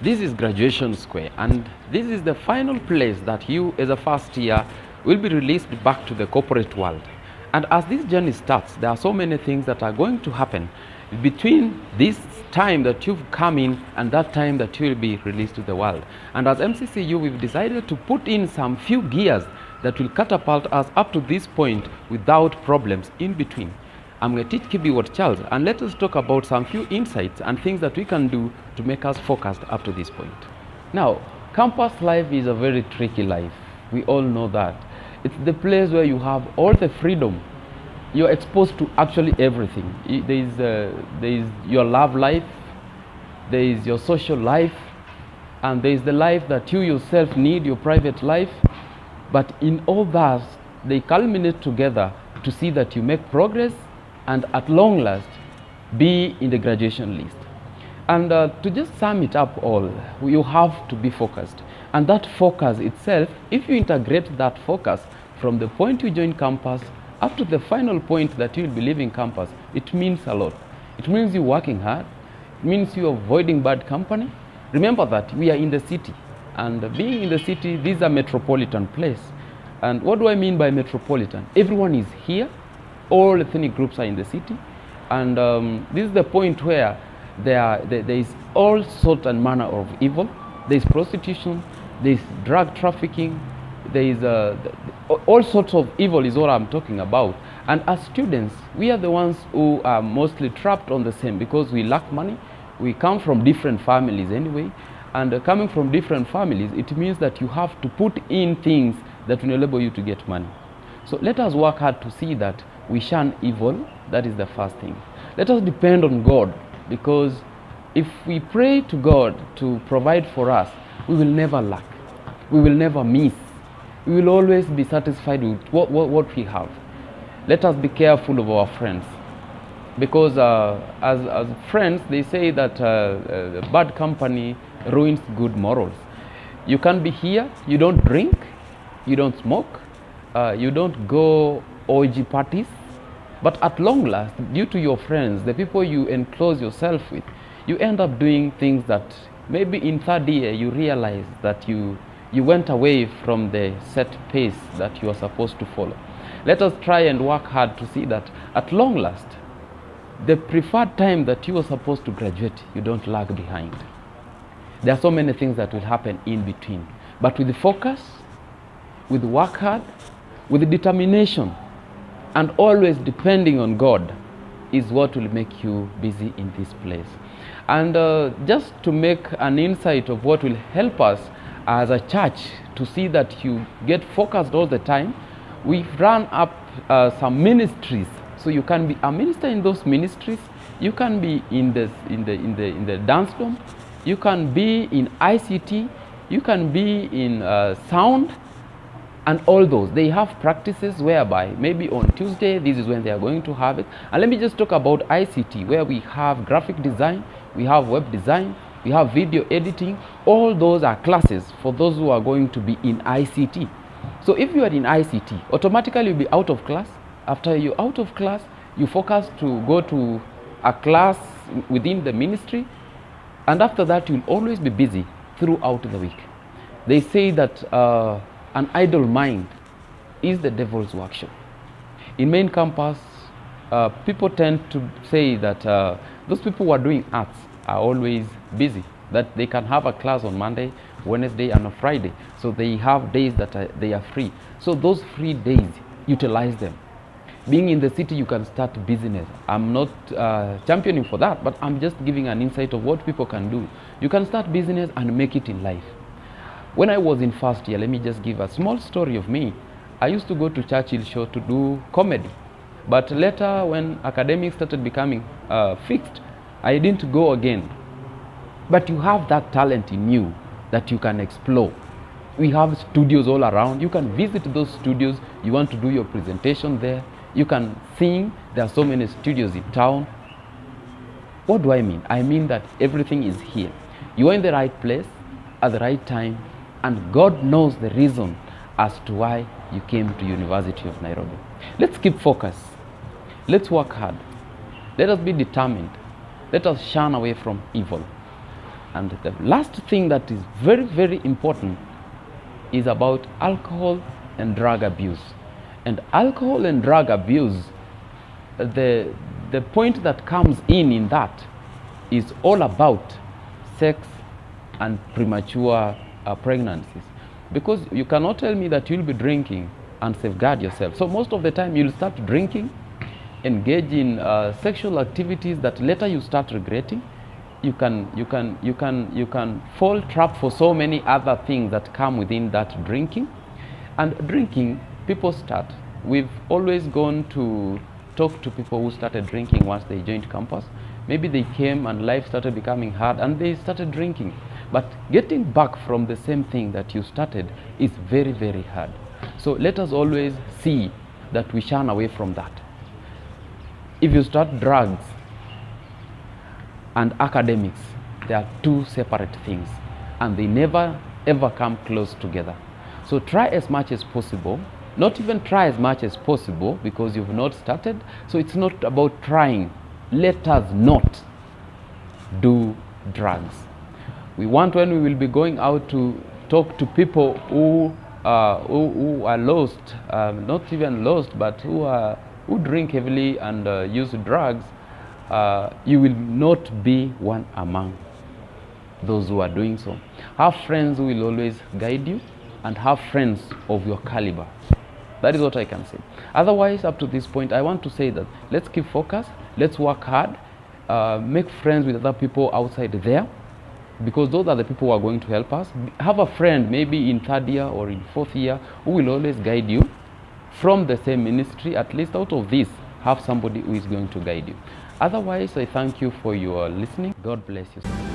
This is graduation square, and this is the final place that you as a first year will be released back to the corporate world. And as this journey starts, there are so many things that are going to happen between this time that you've come in and that time that you will be released to the world. And as MCCU, we've decided to put in some few gears that will catapult us up to this point without problems in between. I'm going to teach Kibiwot Charles, and let us talk about some few insights and things that we can do to make us focused up to this point. Now, campus life is a very tricky life. We all know that. It's the place where you have all the freedom. You're exposed to actually everything. There is your love life, there is your social life, and there is the life that you yourself need, your private life. But in all that, they culminate together to see that you make progress and at long last be in the graduation list. And to just sum it up all, you have to be focused. And that focus itself, if you integrate that focus from the point you join campus up to the final point that you will be leaving campus, it means a lot. It means you're working hard. It means you're avoiding bad company. Remember that we are in the city. And being in the city, this is a metropolitan place. And what do I mean by metropolitan? Everyone is here. All ethnic groups are in the city, and this is the point where there is all sorts and manner of evil. There is prostitution, there is drug trafficking, there is all sorts of evil is what I'm talking about. And as students, we are the ones who are mostly trapped on the same because we lack money. We come from different families anyway, and coming from different families, it means that you have to put in things that will enable you to get money. So let us work hard to see that we shun evil. That is the first thing. Let us depend on God, because if we pray to God to provide for us, we will never lack. We will never miss. We will always be satisfied with what we have. Let us be careful of our friends, because as friends, they say that bad company ruins good morals. You can be here, you don't drink, you don't smoke, you don't go OG parties, but at long last, due to your friends, the people you enclose yourself with, you end up doing things that maybe in third year you realize that you went away from the set pace that you are supposed to follow. Let us try and work hard to see that at long last, the preferred time that you are supposed to graduate, you don't lag behind. There are so many things that will happen in between, but with the focus, with work hard, with determination, and always depending on God is what will make you busy in this place. And just to make an insight of what will help us as a church to see that you get focused all the time, we've run up some ministries. So you can be a minister in those ministries. You can be in the dance room. You can be in ICT. You can be in sound. And all those, they have practices whereby maybe on Tuesday, this is when they are going to have it. And let me just talk about ICT, where we have graphic design, we have web design, we have video editing. All those are classes for those who are going to be in ICT. So if you are in ICT, automatically you'll be out of class. After you're out of class, you focus to go to a class within the ministry. And after that, you'll always be busy throughout the week. They say that an idle mind is the devil's workshop. In main campus, people tend to say that those people who are doing arts are always busy, that they can have a class on Monday, Wednesday, and a Friday. So they have days that they are free. So those free days, utilize them. Being in the city, you can start business. I'm not championing for that, but I'm just giving an insight of what people can do. You can start business and make it in life. When I was in first year, let me just give a small story of me. I used to go to Churchill show to do comedy. But later, when academics started becoming fixed, I didn't go again. But you have that talent in you that you can explore. We have studios all around. You can visit those studios. You want to do your presentation there. You can sing. There are so many studios in town. What do I mean? I mean that everything is here. You are in the right place at the right time, and God knows the reason as to why you came to University of Nairobi. Let's keep focus. Let's work hard. Let us be determined. Let us shun away from evil. And the last thing that is very, very important is about alcohol and drug abuse. And alcohol and drug abuse, the point that comes in that is all about sex and premature pregnancies. Because you cannot tell me that you'll be drinking and safeguard yourself. So most of the time you'll start drinking, engage in sexual activities that later you start regretting. You can fall trap for so many other things that come within that drinking. And drinking, people start. We've always gone to talk to people who started drinking once they joined campus. Maybe they came and life started becoming hard and they started drinking. But getting back from the same thing that you started is very, very hard. So let us always see that we shun away from that. If you start drugs and academics, they are two separate things and they never ever come close together. So try as much as possible, not even try as much as possible because you've not started. So it's not about trying. Let us not do drugs. We want, when we will be going out, to talk to people who are lost, not even lost, but who drink heavily and use drugs. You will not be one among those who are doing so. Have friends who will always guide you and have friends of your caliber. That is what I can say. Otherwise, up to this point, I want to say that let's keep focused, let's work hard, make friends with other people outside there, because those are the people who are going to help us. Have a friend maybe in 3rd year or in 4th year who will always guide you from the same ministry. At least out of this, have somebody who is going to guide you. Otherwise, I thank you for your listening. God bless you.